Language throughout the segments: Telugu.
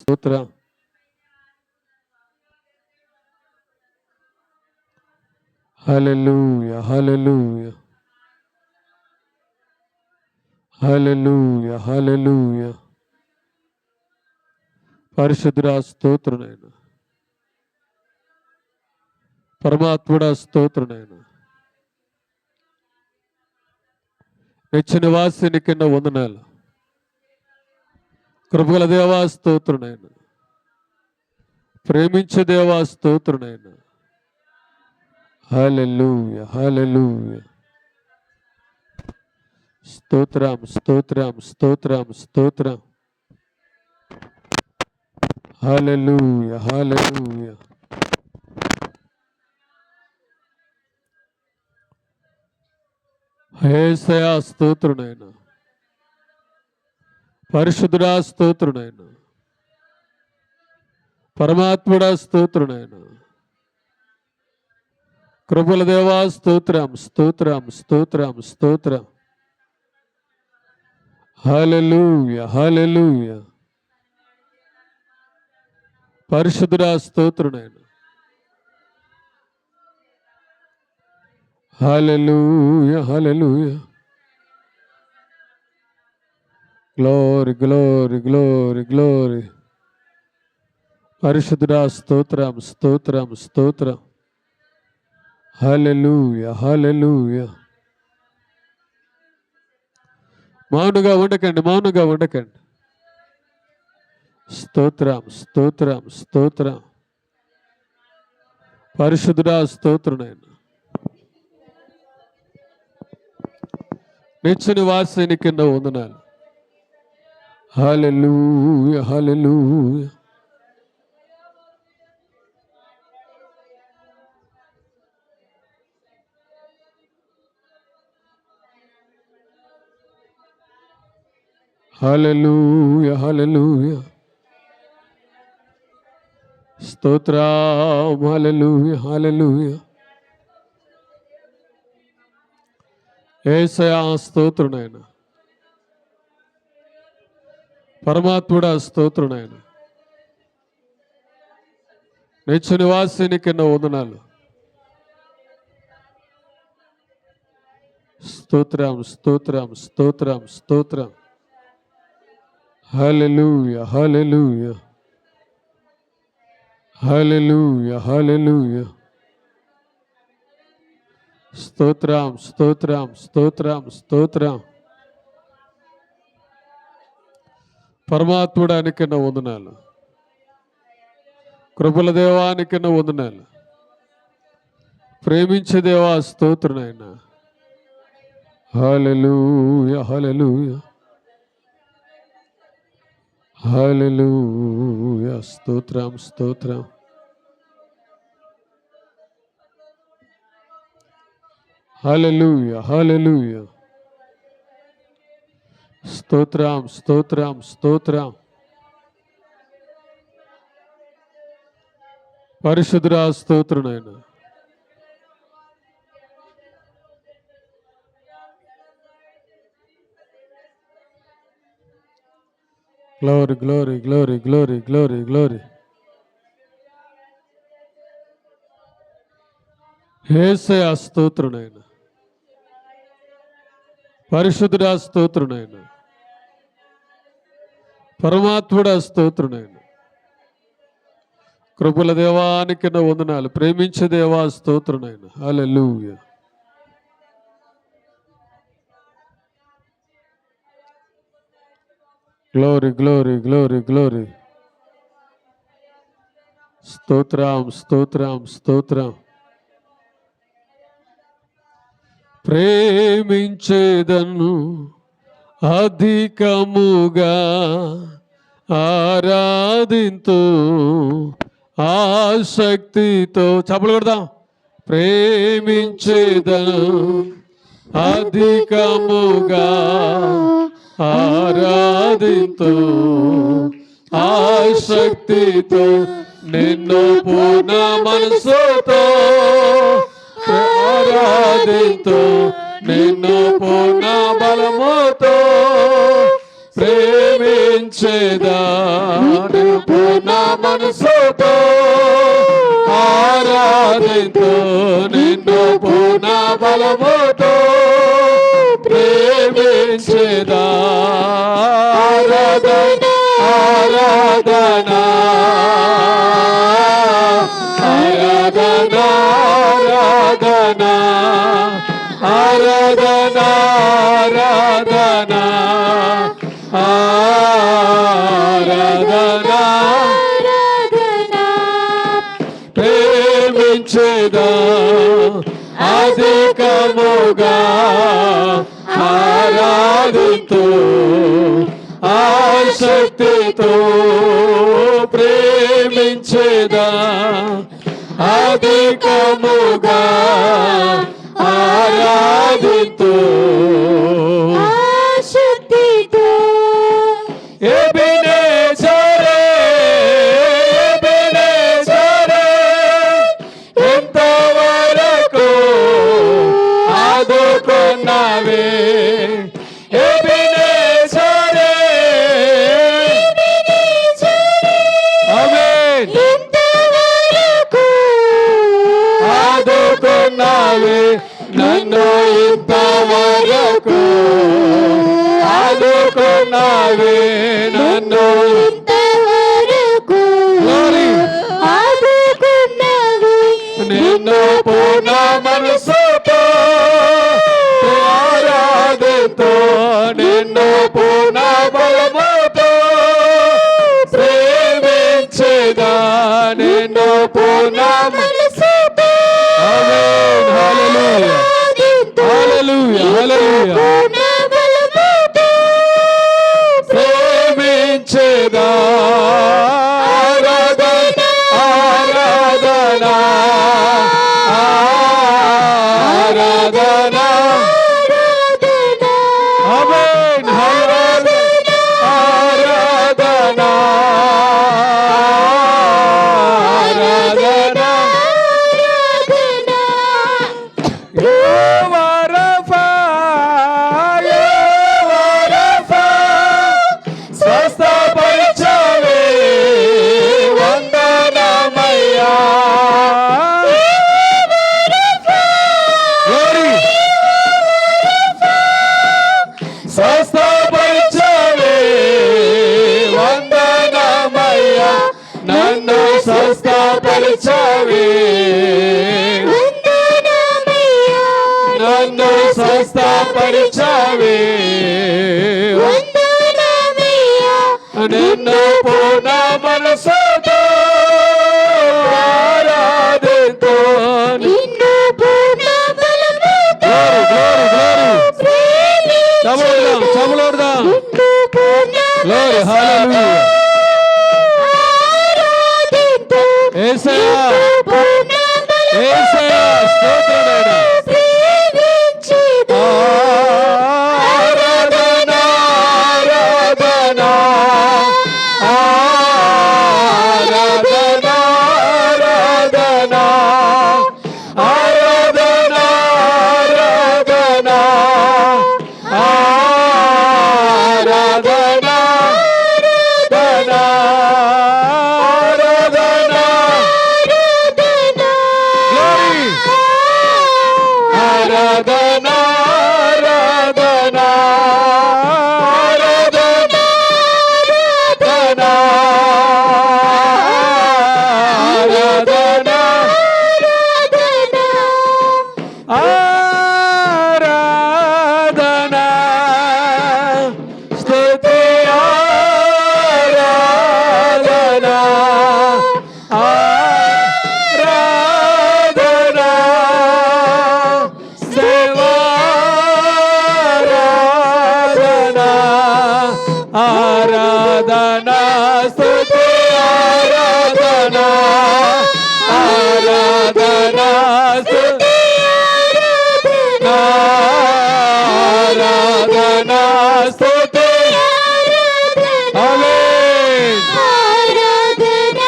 స్తోత్రం. హల్లెలూయా హల్లెలూయా హల్లెలూయా హల్లెలూయా. పరిశుద్ధుడా స్తోత్రునైనా, పరమాత్ముడా స్తోత్రునైనా, నిత్య నివాసిని కింద వందనాలు. కృపగల దేవా స్తోత్రునైనా, ప్రేమించే దేవా స్తోత్రునైనా. హల్లెలూయా హల్లెలూయా. స్తోత్రం స్తోత్రం స్తోత్రం స్తోత్రం. హల్లెలూయా హల్లెలూయా. యేసయ్యా స్తోత్రునైనా, పరిశుద్ధుడా స్తోత్రునైనా, పరమాత్ముడా స్తోత్రునైనా, కృపల దేవా స్తోత్రం స్తోత్రం స్తోత్రం స్తోత్రం. Hallelujah hallelujah. పరిశుద్ధుడా స్తోత్రునైనా. Hallelujah hallelujah. Glory glory glory glory. పరిశుద్ధుడా స్తోత్రం స్తోత్రం స్తోత్రం. హల్లెలూయా హల్లెలూయా. మౌనంగా ఉండకండి, మౌనంగా ఉండకండి. స్తోత్రం స్తోత్రం స్తోత్రం. పరిశుద్ధుడా స్తోత్రునైనా, నిత్య నివాసిని కింద వందనాలు. హల్లెలూయా హల్లెలూయా. హల్లెలూయా హల్లెలూయా. స్తోత్రం. హల్లెలూయా హల్లెలూయా. యేసయ్యా స్తోత్రునైనా, పరమాత్ముడా స్తోత్రునైనా, నిత్య నివాసిని కింద వందనాలు. స్తోత్రం స్తోత్రం స్తోత్రం స్తోత్రం. హల్లెలూయా హల్లెలూయా హల్లెలూయా హల్లెలూయా. స్తోత్రం స్తోత్రం స్తోత్రం స్తోత్రం. పరమాత్ముడానికి వందనాలు, కృపల దేవానికి వందనాలు, ప్రేమించే దేవా స్తోత్రునైనా. హల్లెలూయా హల్లెలూయా హల్లెలూయా. స్తోత్రం స్తోత్రం. హల్లెలూయా హల్లెలూయా. స్తోత్రం స్తోత్రం స్తోత్రం. పరిశుద్ధుడా స్తోత్రునైనా. Glory glory glory glory glory glory. యేసయ్యా స్తోత్రునైనా, పరిశుద్ధుడా స్తోత్రునైనా, పరమాత్ముడా స్తోత్రునైనా, కృపల దేవానికి వందనాలు, ప్రేమించే దేవా స్తోత్రునైనా. Hallelujah. Glory glory glory glory. స్తోత్రం స్తోత్రం స్తోత్రం. ప్రేమించేదను అధికముగా, ఆరాధింతు ఆసక్తితో. చప్పలు కొడదాం. ప్రేమించేదను అధికముగా, ఆరాధింతు ఆసక్తితో, నిన్ను పూర్ణ మనసుతో ఆరాధింతు, నిన్ను పూర్ణ బలముతో ప్రేమించేదా, నిన్ను మనసుతో ఆరాధింతు నిన్ను పూర్ణ బలముతో ప్రేమించేదా ఆరాధన ఆరాధన ఆరాధన ఆరాధన ఆరాధన ఆరాధన ఆరాధన ప్రేమించేదా అధికముగా ఆరాధింతు ఆసక్తితో ప్రేమించేదా అధికముగా ఆరాధింతు ఆసక్తితో ఎబెనేజరే ఎబెనేజరే ఎంతవరకు ఆదుకున్నావే ఎబెనేజరే ఆమేన్ ఎంతవరకు ఆదుకున్నావే నన్ను ఇంతవరకు ఆదుకున్నావే నన్ను ఇంతవరకు ఆదుకున్నావే నిన్ను పూర్ణ మనసుతో ఆరాధింతు నిన్ను పూర్ణ బలముతో ప్రేమించేదా నిన్ను పూర్ణ మనసుతో ఆమేన్ హల్లెలూయా హల్లెలూయా హల్లెలూయా ప్రేమించేదా ఆరాధన ఆరాధన ఆరాధన ఆమేన్ ఆరాధన ఆరాధన ఆరాధన యెహోవా యెహోవా స్వస్థపరిచావే వందనమయ్యా స్వస్థపరిచావే వందనమయ్యా నన్ను స్వస్థపరిచావే నన్ను స్వస్థపరిచావే నిన్ను పూర్ణ మనసుతో ఆరాధింతు నిన్ను పూర్ణ బలముతో చమలోడదాం గ్లోరీ హల్లెలూయా యేసయ్యా యేసయ్యా స్తోత్రమేనా ఆరాధన ఆరాధన ఆరాధన ఆరాధన ఆరాధన ఆరాధన ఆరాధన ఆరాధన గ్లోరీ ఆరాధన ఆరాధన ఆరాధన ఆరాధన ఆరాధన స్తుతి ఆరాధన ఆరాధన సేవారాధన ఆరాధన స్తుతి ఆరాధన ఆరాధన స్తుతి ఆరాధన స్తుతి ఆమేన్ ఆరాధన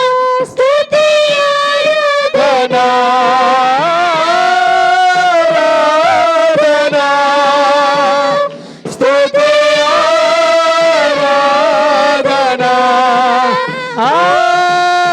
స్తుతి ఆరాధన ఆరాధన స్తుతి ఆరాధన ఆరాధన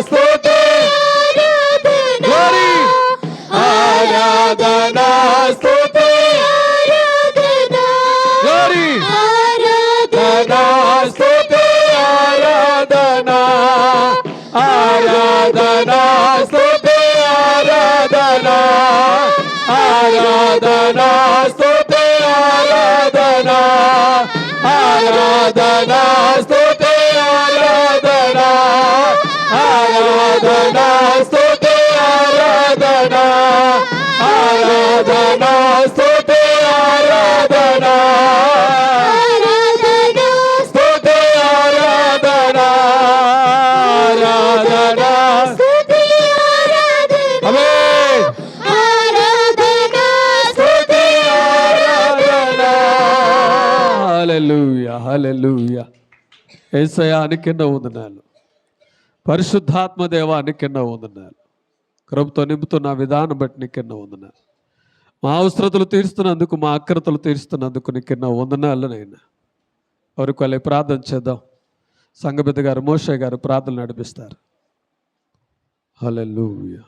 స్తుతి Glory. ఆరాధనా స్తుతి Glory. ఆరాధనా స్తుతి ఆరాధనా ఆరాధనా స్తుతి ఆరాధనా ఆరాధనా స్తుతి ఆరాధనా ఆరాధనా స్తుతి ఆరాధనా ఆరాధనా స్తుతి ఆరాధనా ఆరాధనా స్తుతి ఆరాధనా ఆరాధనా స్తుతి ఆరాధనా ఆరాధనా స్తుతి ఆరాధనా ఆమేన్ ఆరాధనా స్తుతి ఆరాధనా హల్లెలూయా హల్లెలూయా యేసయ్యా నీకెన్నో వందనాలు పరిశుద్ధాత్మ దేవానికి ఎన్నో వందనాలు కృపతో నింపుతున్న విధానం బట్టి నీకెన్నో వందనాలు మా అవసరతలు తీరుస్తున్నందుకు మా అక్రతలు తీరుస్తున్నందుకు నీకెన్నో వందనాలు నైనా వారికి వాళ్ళే ప్రార్థన చేద్దాం సంఘబిడ్డ గారు మోషే గారు ప్రార్థన నడిపిస్తారు హల్లెలూయా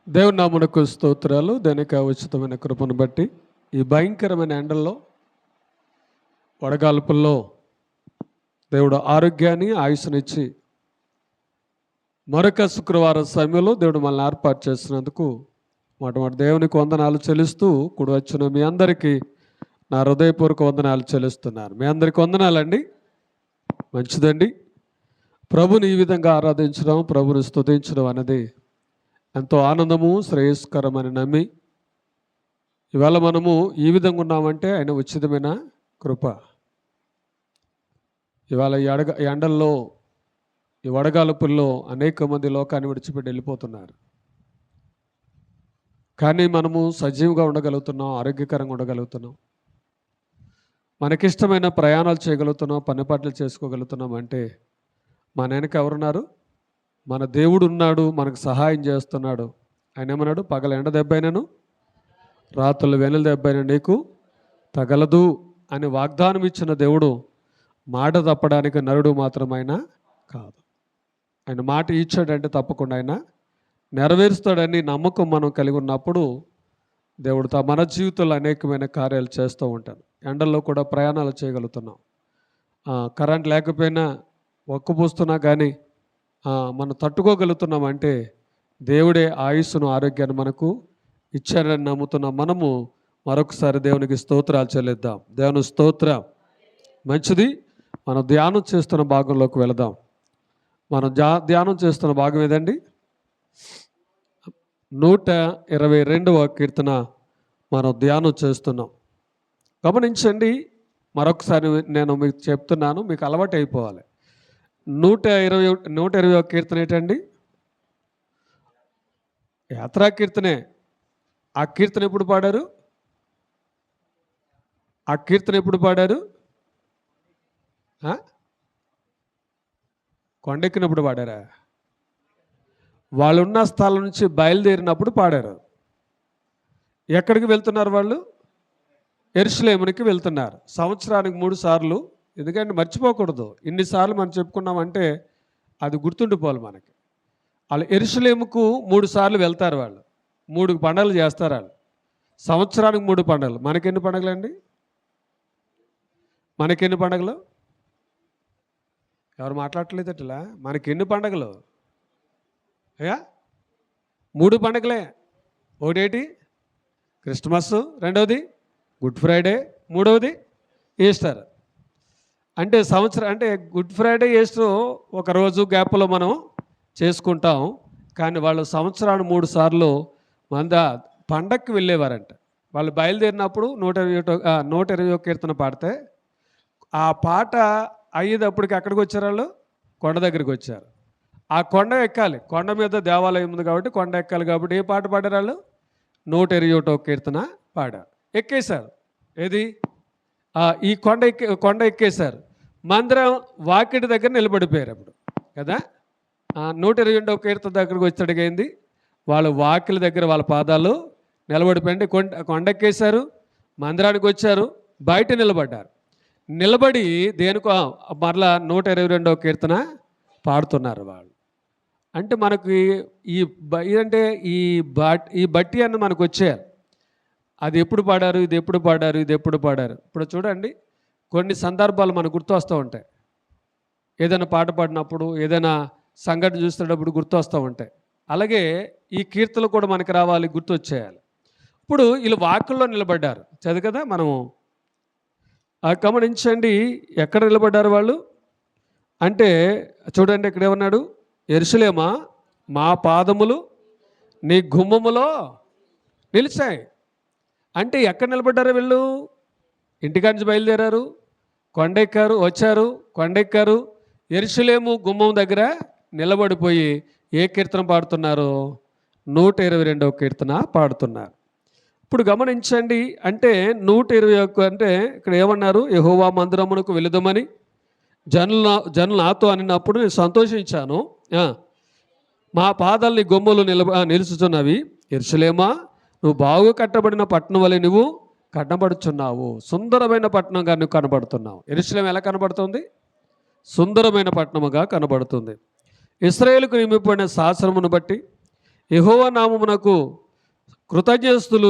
దేవుని నామమునకు స్తోత్రాలు. దేనిక ఉచితమైన కృపను బట్టి ఈ భయంకరమైన ఎండల్లో వడగాల్పుల్లో దేవుడు ఆరోగ్యాన్ని ఆయుష్నిచ్చి మరొక శుక్రవారం సమయంలో దేవుడు మనల్ని ఏర్పాటు చేసినందుకు మొట్టమొదటి దేవునికి వందనాలు చెల్లిస్తూ కూడి వచ్చిన మీ అందరికీ నా హృదయపూర్వక వందనాలు చెల్లిస్తున్నాను. మీ అందరికీ వందనాలండి. మంచిదండి. ప్రభుని ఈ విధంగా ఆరాధించడం, ప్రభుని స్తుతించడం అనేది ఎంతో ఆనందము, శ్రేయస్కరమని నమ్మి ఇవాళ మనము ఈ విధంగా ఉన్నామంటే ఆయన ఉచితమైన కృప. ఇవాళ ఈ ఎండల్లో, ఈ వడగాలుపుల్లో అనేక మంది లోకాన్ని విడిచిపెట్టి వెళ్ళిపోతున్నారు. కానీ మనము సజీవంగా ఉండగలుగుతున్నాం, ఆరోగ్యకరంగా ఉండగలుగుతున్నాం, మనకిష్టమైన ప్రయాణాలు చేయగలుగుతున్నాం, పని పాటలు చేసుకోగలుగుతున్నాం అంటే మన వెనక ఎవరున్నారు? మన దేవుడు ఉన్నాడు, మనకు సహాయం చేస్తున్నాడు. ఆయన ఏమన్నాడు? పగల ఎండ దెబ్బైనను రాత్రులు వెనుల దెబ్బైన నీకు తగలదు అని వాగ్దానం ఇచ్చిన దేవుడు మాట తప్పడానికి నరుడు మాత్రమైనా కాదు. ఆయన మాట ఇచ్చాడంటే తప్పకుండా ఆయన నెరవేరుస్తాడని నమ్మకం మనం కలిగి ఉన్నప్పుడు దేవుడు మన జీవితంలో అనేకమైన కార్యాలు చేస్తూ ఉంటాడు. ఎండల్లో కూడా ప్రయాణాలు చేయగలుగుతున్నాం. కరెంట్ లేకపోయినా ఒక్కబోస్తున్నా కానీ మనం తట్టుకోగలుగుతున్నాం అంటే దేవుడే ఆయుస్సును, ఆరోగ్యాన్ని మనకు ఇచ్చారని నమ్ముతున్నాం. మనము మరొకసారి దేవునికి స్తోత్రాలు చెల్లిద్దాం. దేవుని స్తోత్రం. మంచిది. మనం ధ్యానం చేస్తున్న భాగంలోకి వెళదాం. మనం ధ్యానం చేస్తున్న భాగం ఏదండి? 122వ కీర్తన మనం ధ్యానం చేస్తున్నాం. గమనించండి, మరొకసారి నేను మీకు చెప్తున్నాను, మీకు అలవాటు అయిపోవాలి. 120వ కీర్తన ఏంటండి? యాత్రా కీర్తనే. ఆ కీర్తన ఎప్పుడు పాడారు? ఆ కీర్తన ఎప్పుడు పాడారు? కొండెక్కినప్పుడు పాడారా? వాళ్ళు ఉన్న స్థలం నుంచి బయలుదేరినప్పుడు పాడారు. ఎక్కడికి వెళ్తున్నారు వాళ్ళు? యెరూషలేమునికి వెళ్తున్నారు. సంవత్సరానికి 3 సార్లు. ఎందుకంటే మర్చిపోకూడదు. ఇన్నిసార్లు మనం చెప్పుకున్నామంటే అది గుర్తుండిపోవాలి మనకి. వాళ్ళు యెరూషలేముకు 3 సార్లు వెళ్తారు. వాళ్ళు 3 పండుగలు చేస్తారు. వాళ్ళు సంవత్సరానికి 3 పండుగలు. మనకెన్ని పండుగలు అండి? మనకెన్ని పండుగలు? ఎవరు మాట్లాడట్లేదు అట్లా. మనకెన్ని పండుగలు? 3 పండుగలే. ఒకటేటి క్రిస్మస్, రెండవది గుడ్ ఫ్రైడే, మూడవది ఈస్టర్. అంటే సంవత్సరం అంటే గుడ్ ఫ్రైడే, ఈస్టర్ ఒక రోజు గ్యాప్లో మనం చేసుకుంటాం. కానీ వాళ్ళు సంవత్సరాన్ని 3 సార్లు పండక్కి వెళ్ళేవారంట. వాళ్ళు బయలుదేరినప్పుడు 120వ కీర్తన పాడితే ఆ పాట అయ్యేటప్పటికి ఎక్కడికి వచ్చారు? వాళ్ళు కొండ దగ్గరికి వచ్చారు. ఆ కొండ ఎక్కాలి. కొండ మీద దేవాలయం ఉంది కాబట్టి కొండ ఎక్కాలి. కాబట్టి ఏ పాట పాడారు వాళ్ళు? 121వ కీర్తన పాడారు. ఎక్కేశారు. ఏది? ఈ కొండ ఎక్కేశారు. మందిరం వాకిటి దగ్గర నిలబడిపోయారు అప్పుడు కదా. 122వ కీర్తన దగ్గరకు వచ్చేటడిగైంది. వాళ్ళు వాకిలి దగ్గర వాళ్ళ పాదాలు నిలబడిపోయింది. కొండ ఎక్కేశారు, మందిరానికి వచ్చారు, బయట నిలబడ్డారు. నిలబడి దేనికో మరలా 122వ కీర్తన పాడుతున్నారు వాళ్ళు. అంటే మనకి ఈ బట్టి అన్న మనకు వచ్చేయాలి. అది ఎప్పుడు పాడారు, ఇది ఎప్పుడు పాడారు, ఇది ఎప్పుడు పాడారు. ఇప్పుడు చూడండి, కొన్ని సందర్భాలు మనకు గుర్తు వస్తూ ఉంటాయి. ఏదైనా పాట పాడినప్పుడు, ఏదైనా సంఘటన చూస్తున్నప్పుడు గుర్తు వస్తూ ఉంటాయి. అలాగే ఈ కీర్తనలు కూడా మనకి రావాలి, గుర్తు వచ్చేయాలి. ఇప్పుడు వీళ్ళు వాక్కుల్లో నిలబడ్డారు. చదువు కదా మనము. గమనించండి, ఎక్కడ నిలబడ్డారు వాళ్ళు అంటే చూడండి, ఇక్కడ ఏమన్నాడు? యెరూషలేమా, మా పాదములు నీ గుమ్మములో నిలిచాయి. అంటే ఎక్కడ నిలబడ్డారు వీళ్ళు? ఇంటికాడ నుంచి బయలుదేరారు, కొండెక్కారు, వచ్చారు, కొండెక్కారు, యెరూషలేము గుమ్మం దగ్గర నిలబడిపోయి ఏ కీర్తన పాడుతున్నారు? 122వ కీర్తన పాడుతున్నారు. ఇప్పుడు గమనించండి, అంటే 121 అంటే ఇక్కడ ఏమన్నారు? యెహోవా మందిరమునకు వెళుదమని జనులు నాతో అనినప్పుడు నేను సంతోషించాను. మా పాదాలని గొమ్మలు నిలుచుచున్నవి. యెరూషలేమా, నువ్వు బాగు కట్టబడిన పట్టణం వలె నువ్వు కనబడుచున్నావు. సుందరమైన పట్టణంగా నువ్వు కనబడుతున్నావు. యెరూషలేం ఎలా కనబడుతుంది? సుందరమైన పట్టణముగా కనబడుతుంది. ఇశ్రాయేలుకు నియమింపబడిన శాసనమును బట్టి యెహోవా నామమునకు కృతజ్ఞతలు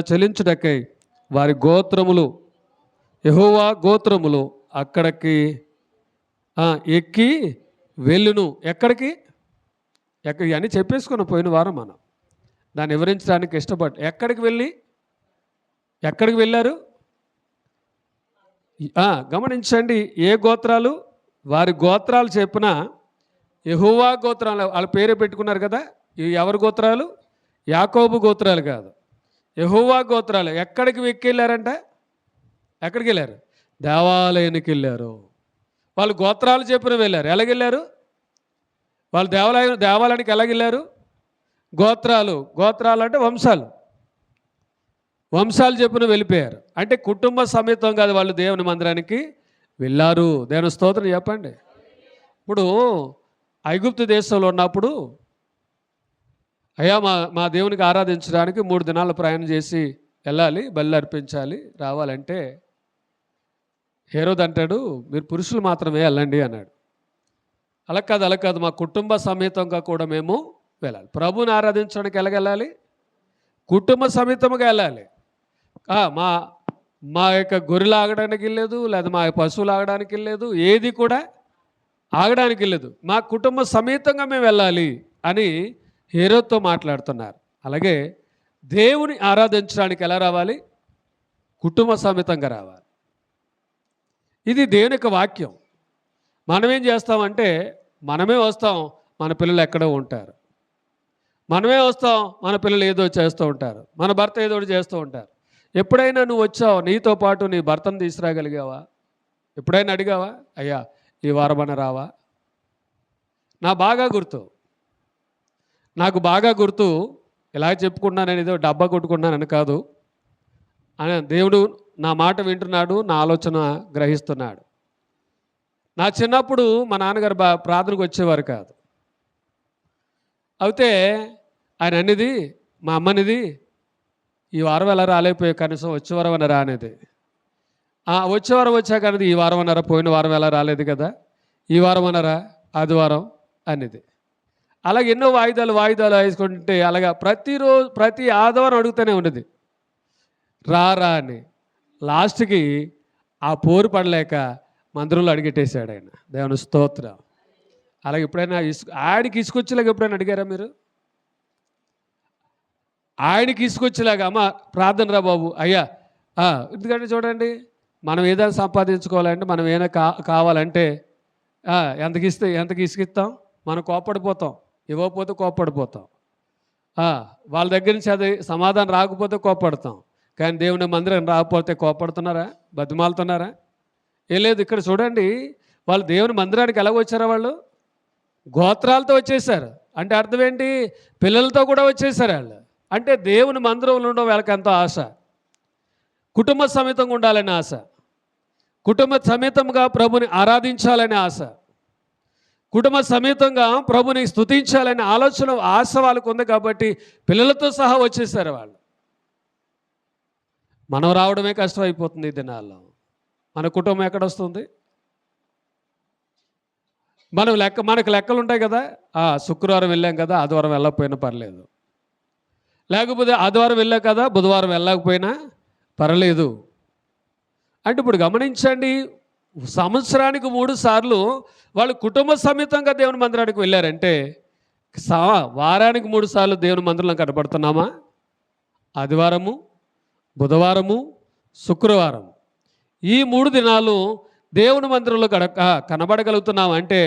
చెల్లించుటకై వారి గోత్రములు యెహోవా గోత్రములు అక్కడికి ఎక్కి వెళ్ళును. ఎక్కడికి అని చెప్పేసుకున్నాం పోయిన వారం. మనం దాన్ని వివరించడానికి ఎక్కడికి వెళ్ళారు? గమనించండి, ఏ గోత్రాలు? వారి గోత్రాలు చెప్పిన యెహోవా గోత్రాలు, వాళ్ళ పేరే పెట్టుకున్నారు కదా. ఇవి ఎవరి గోత్రాలు? యాకోబు గోత్రాలు కాదు, యెహోవా గోత్రాలు. ఎక్కడికి వెళ్ళారంట? ఎక్కడికి వెళ్ళారు? దేవాలయానికి వెళ్ళారు. వాళ్ళు గోత్రాలు చెప్పిన వెళ్ళారు. ఎలాగెళ్ళారు? వాళ్ళు దేవాలయానికి ఎలాగెళ్ళారు? గోత్రాలు అంటే వంశాలు చెప్పిన వెళ్ళిపోయారు. అంటే కుటుంబ సమేతం కాదు, వాళ్ళు దేవుని మందిరానికి వెళ్ళారు. దేవుని స్తోత్రం చెప్పండి. ఇప్పుడు ఐగుప్తు దేశంలో ఉన్నప్పుడు అయ్యా మా దేవునికి ఆరాధించడానికి 3 దినాలు ప్రయాణం చేసి వెళ్ళాలి, బలి అర్పించాలి, రావాలంటే హేరోదు అంటాడు, మీరు పురుషులు మాత్రమే వెళ్ళండి అన్నాడు. అలా కాదు, మా కుటుంబ సమేతంగా కూడా మేము వెళ్ళాలి. ప్రభుని ఆరాధించడానికి ఎలాగెళ్ళాలి? కుటుంబ సమేతంగా వెళ్ళాలి. మా యొక్క గొర్రెలు ఆగడానికి వెళ్ళలేదు, లేదా మా పశువులు ఆగడానికి వెళ్ళలేదు, ఏది కూడా ఆగడానికి వెళ్ళలేదు. మా కుటుంబ సమేతంగా మేము వెళ్ళాలి అని హేరోదుతో మాట్లాడుతున్నారు. అలాగే దేవుని ఆరాధించడానికి ఎలా రావాలి? కుటుంబ సమేతంగా రావాలి. ఇది దేవుని యొక్క వాక్యం. మనమేం చేస్తామంటే మనమే వస్తాం, మన పిల్లలు ఎక్కడో ఉంటారు. మనమే వస్తాం, మన పిల్లలు ఏదో చేస్తూ ఉంటారు, మన భర్త ఏదో చేస్తూ ఉంటారు. ఎప్పుడైనా నువ్వు వచ్చావు, నీతో పాటు నీ భర్తను తీసుకురాగలిగావా? ఎప్పుడైనా అడిగావా? అయ్యా ఈ వారమన రావా? నాకు బాగా గుర్తు, ఇలా చెప్పుకున్నాను, ఏదో డబ్బా కొట్టుకున్నానని కాదు, అని దేవుడు నా మాట వింటున్నాడు, నా ఆలోచన గ్రహిస్తున్నాడు. నా చిన్నప్పుడు మా నాన్నగారు ప్రార్థనకు వచ్చేవారు కాదు. అయితే ఆయన అనేది, మా అమ్మనిది, ఈ వారం ఎలా రాలేకపోయావు, కనీసం వచ్చే వారం అన్న రానేది. వచ్చే వారం వచ్చాక అనేది, ఈ వారం అన్నారా, పోయిన వారం ఎలా రాలేదు కదా, ఈ వారం అన్నారా, ఆదివారం అనేది. అలాగే ఎన్నో వాయిదాలు వేసుకుంటే అలాగా ప్రతి ఆదివారం అడుగుతూనే ఉన్నది, రా అని. లాస్ట్కి ఆ పోరు పడలేక మందిరంలో అడిగెట్టేశాడు ఆయన. దేవుని స్తోత్రం. అలాగే ఎప్పుడైనా ఆయనకి ఇసుకొచ్చేలాగా ఎప్పుడైనా అడిగారా మీరు? ఆయనకి ఇసుకొచ్చేలాగా, అమ్మ ప్రార్థన రా బాబు, అయ్యా. ఎందుకంటే చూడండి, మనం ఏదైనా సంపాదించుకోవాలంటే, మనం ఏదైనా కావాలంటే ఎంతకి ఇసుకిస్తాం? మనం కోప్పడిపోతాం, ఇవ్వకపోతే కోప్పడిపోతాం. వాళ్ళ దగ్గర నుంచి అది సమాధానం రాకపోతే కోప్పడతాం. కానీ దేవుని మందిరం రాకపోతే కోప్పడుతున్నారా? బతిమాలుతున్నారా? లేదు. ఇక్కడ చూడండి, వాళ్ళు దేవుని మందిరానికి ఎలా వచ్చారా? వాళ్ళు గోత్రాలతో వచ్చేసారు. అంటే అర్థం ఏంటి? పిల్లలతో కూడా వచ్చేసారు వాళ్ళు. అంటే దేవుని మందిరంలో ఉండడం వాళ్ళకి ఎంతో ఆశ, కుటుంబ సమేతంగా ఉండాలనే ఆశ, కుటుంబ సమేతంగా ప్రభుని ఆరాధించాలనే ఆశ, కుటుంబ సమేతంగా ప్రభుని స్తుతించాలనే ఆశ వాళ్ళకు ఉంది. కాబట్టి పిల్లలతో సహా వచ్చేసారు వాళ్ళు. మనం రావడమే కష్టమైపోతుంది ఈ దినాల్లో. మన కుటుంబం ఎక్కడొస్తుంది? మనకు లెక్కలు ఉంటాయి కదా. శుక్రవారం వెళ్ళాం కదా, ఆదివారం వెళ్ళకపోయినా పర్లేదు, లేకపోతే ఆదివారం వెళ్ళాం కదా, బుధవారం వెళ్ళకపోయినా పర్లేదు. అంటే ఇప్పుడు గమనించండి, సంవత్సరానికి 3 సార్లు వాళ్ళు కుటుంబ సమేతంగా దేవుని మందిరానికి వెళ్ళారంటే, వారానికి 3 సార్లు దేవుని మందిరంలో కనపడుతున్నామా? ఆదివారము, బుధవారము, శుక్రవారం, ఈ 3 దినాలు దేవుని మందిరంలో కనబడగలుగుతున్నాం అంటే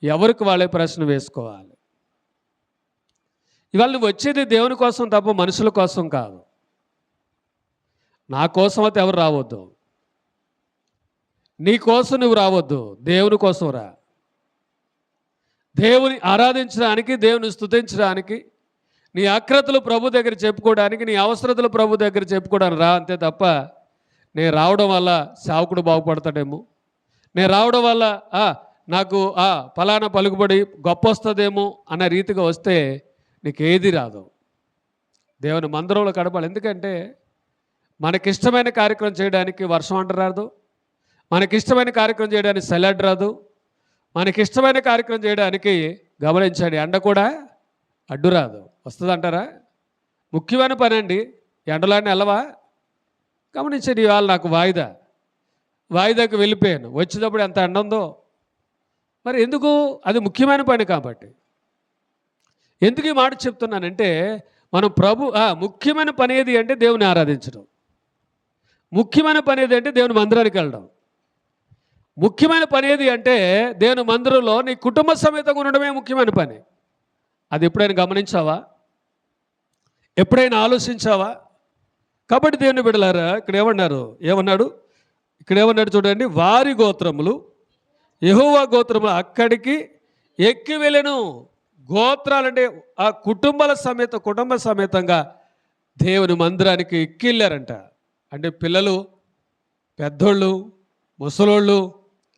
ఎవరికి వాళ్ళే ప్రశ్న వేసుకోవాలి. ఇవాళ నువ్వు వచ్చేది దేవుని కోసం తప్ప మనుషుల కోసం కాదు. నా కోసం అయితే ఎవరు రావద్దు, నీ కోసం నువ్వు రావద్దు, దేవుని కోసం రా. దేవుని ఆరాధించడానికి, దేవుని స్తుతించడానికి, నీ అక్రతలు ప్రభు దగ్గర చెప్పుకోవడానికి, నీ అవసరతలు ప్రభు దగ్గర చెప్పుకోవడానికి రా. అంతే తప్ప నేను రావడం వల్ల సేవకుడు బాగుపడతాడేమో, నేను రావడం వల్ల నాకు ఫలానా పలుకుబడి గొప్ప వస్తుందేమో అన్న రీతిగా వస్తే నీకేది రాదు. దేవుని మందిరంలో గడపాలి. ఎందుకంటే మనకిష్టమైన కార్యక్రమం చేయడానికి వర్షం అంట రాదు, మనకిష్టమైన కార్యక్రమం చేయడానికి సెలడ్ రాదు, మనకిష్టమైన కార్యక్రమం చేయడానికి గమనించండి ఎండ కూడా అడ్డు రాదు. వస్తుందంటారా? ముఖ్యమైన పని అండి, ఎండలాన్ని వెళ్ళవా? గమనించండి, ఇవాళ నాకు వాయిదా, వాయిదాకి వెళ్ళిపోయాను. వచ్చేటప్పుడు ఎంత ఎండ ఉందో. మరి ఎందుకు? అది ముఖ్యమైన పని కాబట్టి. ఎందుకు ఈ మాట చెప్తున్నానంటే, మనం ముఖ్యమైన పని ఏది అంటే దేవుని ఆరాధించడం. ముఖ్యమైన పని ఏది అంటే దేవుని మందిరానికి వెళ్ళడం. ముఖ్యమైన పని ఏది అంటే దేవుని మందిరంలో నీ కుటుంబ సమేతంగా ఉండడమే ముఖ్యమైన పని. అది ఎప్పుడైనా గమనించావా? ఎప్పుడైనా ఆలోచించావా? కాబట్టి దేవుని బిడ్డలారా, ఏమన్నాడు చూడండి, వారి గోత్రములు యెహోవా గోత్రములు అక్కడికి ఎక్కి వెళ్ళెను. గోత్రాలంటే ఆ కుటుంబ సమేతంగా దేవుని మందిరానికి ఎక్కి వెళ్ళారంట. అంటే పిల్లలు, పెద్దోళ్ళు, ముసలోళ్ళు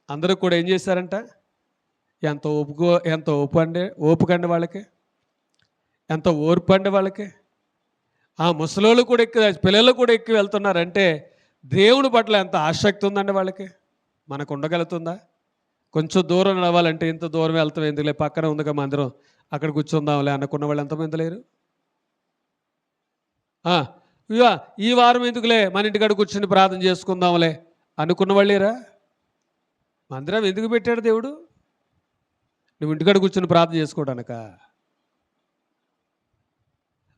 అందరూ కూడా ఏం చేశారంట? ఎంత ఓపికండి వాళ్ళకి, ఎంత ఓర్పు అండి వాళ్ళకి. ఆ ముసలోళ్ళు కూడా పిల్లలు కూడా ఎక్కి వెళ్తున్నారంటే దేవుని పట్ల ఎంత ఆసక్తి ఉందండి వాళ్ళకి. మనకు ఉండగలుగుతుందా? కొంచెం దూరం నడవాలంటే ఇంత దూరం వెళ్తాం ఎందుకులే, పక్కన ఉందిగా మందిరం, అక్కడ కూర్చుందాంలే అనుకున్న వాళ్ళు ఎంతమంది లేరు? ఈ వారం ఎందుకులే, మన ఇంటికాడ కూర్చుని ప్రార్థన చేసుకుందాంలే అనుకున్న వాళ్ళేరా? మందిరం ఎందుకు పెట్టాడు దేవుడు? నువ్వు ఇంటికాడ కూర్చుని ప్రార్థన చేసుకోవడానిక?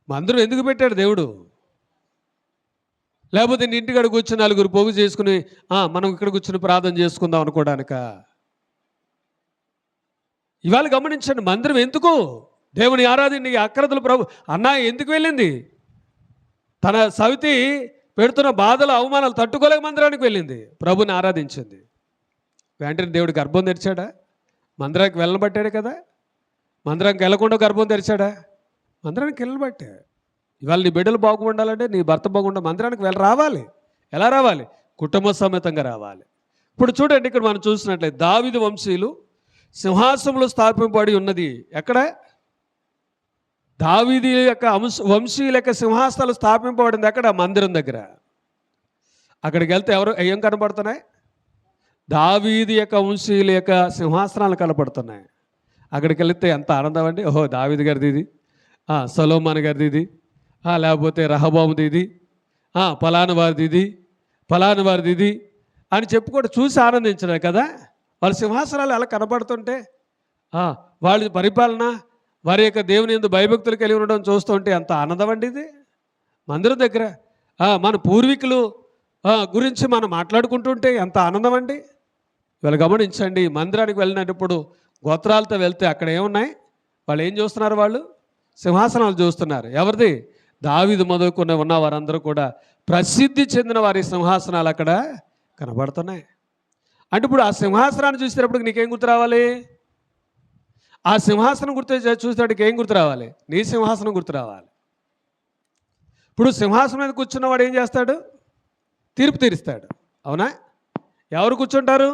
మందిరం ఎందుకు పెట్టాడు దేవుడు? లేకపోతే నీ ఇంటికాడ కూర్చుని నలుగురు పోగు చేసుకుని మనం ఇక్కడ కూర్చుని ప్రార్థన చేసుకుందాం అనుకోవడానిక? ఇవాళ గమనించండి, మందిరం ఎందుకు? దేవుని ఆరాధన అక్రతులు ప్రభు అన్న ఎందుకు వెళ్ళింది? తన సవితి పెడుతున్న బాధలు అవమానాలు తట్టుకోలేక మందిరానికి వెళ్ళింది, ప్రభుని ఆరాధించింది. వెంటనే దేవుడు గర్భం తెరిచాడా? మందిరానికి వెళ్ళబట్టాడే కదా. మందిరానికి వెళ్ళకుండా గర్భం తెరిచాడా? మందిరానికి వెళ్ళబట్టే. ఇవాళ నీ బిడ్డలు బాగుండాలంటే, నీ భర్త బాగుండాలి, మందిరానికి రావాలి. ఎలా రావాలి? కుటుంబ సమేతంగా రావాలి. ఇప్పుడు చూడండి, ఇక్కడ మనం చూసినట్లయితే దావీదు వంశీయులు సింహాసనంలో స్థాపింపబడి ఉన్నది ఎక్కడ? దావీదు యొక్క వంశీయుల యొక్క సింహాసనాలు స్థాపింపబడింది ఎక్కడ? మందిరం దగ్గర. అక్కడికి వెళ్తే ఏం కనబడుతున్నాయి? దావీదు యొక్క వంశీయుల యొక్క సింహాసనాలు కనబడుతున్నాయి. అక్కడికి వెళితే ఎంత ఆనందం అండి. ఓహో, దావీదు గారిది ఇది, సొలొమోను గారిది ఇది, లేకపోతే రహబాముది ఇది, ఫలానా వారిది ఇది అని చెప్పుకోవడం, చూసి ఆనందించడం కదా. వాళ్ళ సింహాసనాలు అలా కనబడుతుంటే, వాళ్ళ పరిపాలన, వారి యొక్క దేవుని యందు భయభక్తులు కలిగి ఉండడం చూస్తుంటే ఎంత ఆనందం అండి ఇది. మందిరం దగ్గర మన పూర్వీకులు గురించి మనం మాట్లాడుకుంటుంటే ఎంత ఆనందం అండి. వీళ్ళు గమనించండి, మందిరానికి వెళ్ళినప్పుడు గోత్రాలతో వెళ్తే అక్కడ ఏమున్నాయి? వాళ్ళు ఏం చూస్తున్నారు? వాళ్ళు సింహాసనాలు చూస్తున్నారు. ఎవరిది? దావీదు మొదలుకొని ఉన్న వారందరూ కూడా ప్రసిద్ధి చెందిన వారి సింహాసనాలు అక్కడ కనబడుతున్నాయి. అంటే ఇప్పుడు ఆ సింహాసనాన్ని చూసేటప్పుడు నీకేం గుర్తు రావాలి? ఆ సింహాసనం చూసేటప్పటికి ఏం గుర్తు రావాలి? నీ సింహాసనం గుర్తు రావాలి. ఇప్పుడు సింహాసనం మీద కూర్చున్నవాడు ఏం చేస్తాడు? తీర్పు తీరుస్తాడు. అవునా? ఎవరు కూర్చుంటారు?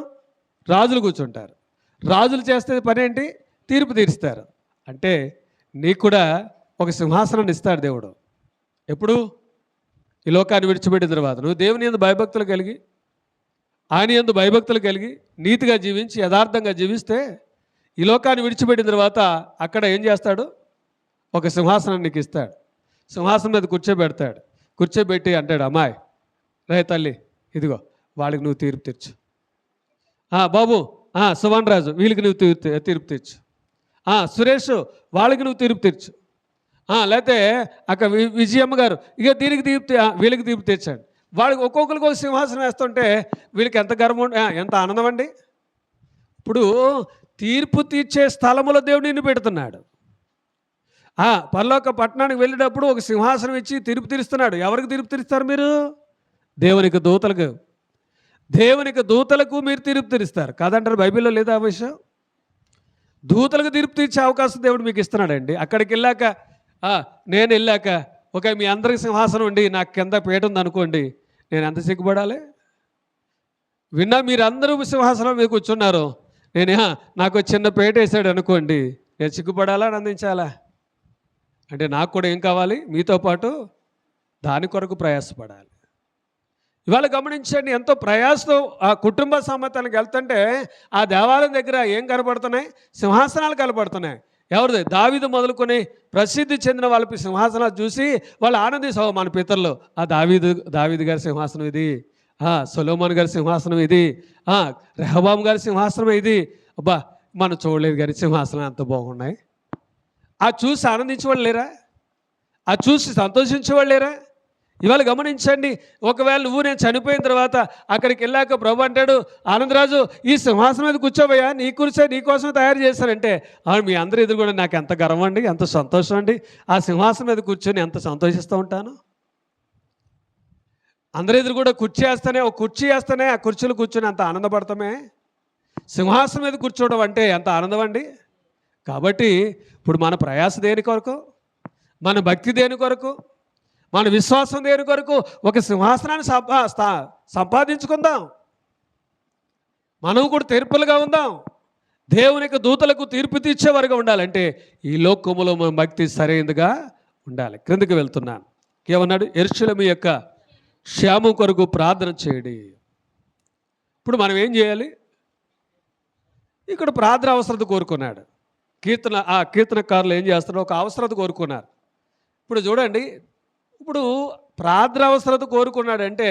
రాజులు కూర్చుంటారు. రాజులు చేస్తే పని ఏంటి? తీర్పు తీరుస్తారు. అంటే నీకు కూడా ఒక సింహాసనాన్ని ఇస్తాడు దేవుడు. ఎప్పుడు? ఈ లోకాన్ని విడిచిపెట్టిన తర్వాత నువ్వు దేవుని యందు భయభక్తులు కలిగి, ఆయన యందు భయభక్తులు కలిగి, నీతిగా జీవించి, యథార్థంగా జీవిస్తే ఈ లోకాన్ని విడిచిపెట్టిన తర్వాత అక్కడ ఏం చేస్తాడు? ఒక సింహాసనాన్ని నీకు ఇస్తాడు. సింహాసనం మీద కూర్చోబెట్టి అంటాడు, అమ్మాయి రే తల్లి, ఇదిగో వాళ్ళకి నువ్వు తీర్పు తీర్చు. బాబు, సువన్ రాజు, వీళ్ళకి నువ్వు తీర్పు తీర్చు. సురేష్, వాళ్ళకి నువ్వు తీర్పు తీర్చు. లేకపోతే అక్క విజయమ్మ గారు, ఇక దీనికి వీళ్ళకి తీర్పు తీర్చాడు. వాళ్ళకి ఒక్కొక్కరికి ఒక సింహాసనం వేస్తుంటే వీళ్ళకి ఎంత గర్వం, ఎంత ఆనందం అండి. ఇప్పుడు తీర్పు తీర్చే స్థలములో దేవుడు నిన్ను పెడుతున్నాడు. పరలోక పట్టణానికి వెళ్ళేటప్పుడు ఒక సింహాసనం ఇచ్చి తీర్పు తీరుస్తున్నాడు. ఎవరికి తీర్పు తీరుస్తారు మీరు? దేవునికి దూతలకు మీరు తీర్పు తీరుస్తారు కాదంటారు. బైబిల్లో లేదా ఆ విషయం? దూతలకు తీర్పు తీర్చే అవకాశం దేవుడు మీకు ఇస్తున్నాడండి. అక్కడికి వెళ్ళాక, నేను వెళ్ళాక మీ అందరికి సింహాసనం ఉండి నాకు కింద పీట ఉంది అనుకోండి, నేను ఎంత సిగ్గుపడాలి? విన్నా మీరందరూ సింహాసనం మీద కూర్చున్నారు, నాకు చిన్న పీట వేసాడు అనుకోండి, నేను సిగ్గుపడాలా, ఆనందించాలా? అంటే నాకు కూడా ఏం కావాలి? మీతో పాటు దాని కొరకు ప్రయాసపడాలి. ఇవాళ గమనించండి, ఎంతో ప్రయాసతో ఆ కుటుంబ సమేతానికి వెళ్తుంటే ఆ దేవాలయం దగ్గర ఏం కనబడుతున్నాయి? సింహాసనాలు కనబడుతున్నాయి. ఎవరిది? దావీదు మొదలుకొని ప్రసిద్ధి చెందిన వాళ్ళకి సింహాసనాలు చూసి వాళ్ళు ఆనందిస్తావు. మన పితరులు, దావీదు గారి సింహాసనం ఇది, సొలొమోను గారి సింహాసనం ఇది, రెహబాం గారి సింహాసనం ఇది. అబ్బా, మనం చూడలేదు కానీ సింహాసనం ఎంత బాగున్నాయి. చూసి ఆనందించేవాళ్ళు లేరా? చూసి సంతోషించేవాళ్ళు లేరా? ఇవాళ గమనించండి, ఒకవేళ నేను చనిపోయిన తర్వాత అక్కడికి వెళ్ళాక ప్రభు అంటాడు, ఆనందరాజు ఈ సింహాసనం మీద కూర్చోబోయా, నీ కూర్చో, నీకోసం తయారు చేశానంటే మీ అందరి ఎదురు కూడా నాకు ఎంత గర్వం అండి, ఎంత సంతోషం అండి. ఆ సింహాసనం మీద కూర్చొని ఎంత సంతోషిస్తూ ఉంటాను. అందరి ఎదురు కూడా కుర్చీ వేస్తానే ఆ కుర్చీలు కూర్చొని అంత ఆనందపడతామే. సింహాసనం మీద కూర్చోవడం అంటే ఎంత ఆనందం అండి. కాబట్టి ఇప్పుడు మన ప్రయాస దేని కొరకు, మన భక్తి దేని కొరకు, మన విశ్వాసం దేని కొరకు? ఒక సింహాసనాన్ని సంపాదించుకుందాం. మనం కూడా తీర్పులుగా ఉందాం. దేవునికి దూతలకు తీర్పు తీర్చేవారుగా ఉండాలంటే ఈ లోకములో మన భక్తి సరైనదిగా ఉండాలి. క్రిందకి వెళ్తున్నాను. ఏమన్నాడు? యెరూషలేము యొక్క క్షేమం కొరకు ప్రార్థన చేయడి. ఇప్పుడు మనం ఏం చేయాలి? ఇక్కడ ప్రార్థన అవసరత కోరుకున్నాడు. కీర్తనకారులు ఏం చేస్తారు? ఒక అవసరత కోరుకున్నారు. ఇప్పుడు చూడండి, ఇప్పుడు ప్రార్థన అవసరత కోరుకున్నాడంటే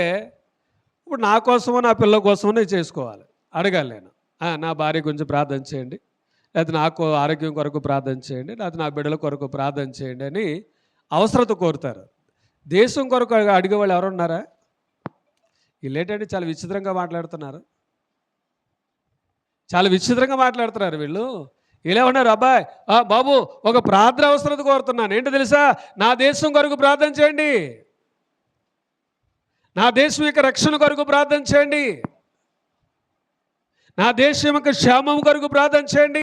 ఇప్పుడు నా కోసమో నా పిల్లల కోసమో నేను చేసుకోవాలి, అడగాలి. నేను నా భార్య గురించి ప్రార్థన చేయండి, లేకపోతే నాకు ఆరోగ్యం కొరకు ప్రార్థన చేయండి, లేకపోతే నా బిడ్డల కొరకు ప్రార్థన చేయండి అని అవసరత కోరుతారు. దేశం కొరకు అడిగే వాళ్ళు ఎవరున్నారా? వీళ్ళేంటంటే చాలా విచిత్రంగా మాట్లాడుతున్నారు. చాలా విచిత్రంగా మాట్లాడుతున్నారు వీళ్ళు. ఇలా ఉన్నారు, అబ్బాయి బాబు ఒక ప్రార్థన అవసరత కోరుతున్నాను, ఏంటో తెలుసా? నా దేశం కొరకు ప్రార్థన చేయండి, నా దేశం యొక్క రక్షణ కొరకు ప్రార్థన చేయండి, నా దేశం యొక్క క్షేమం కొరకు ప్రార్థన చేయండి.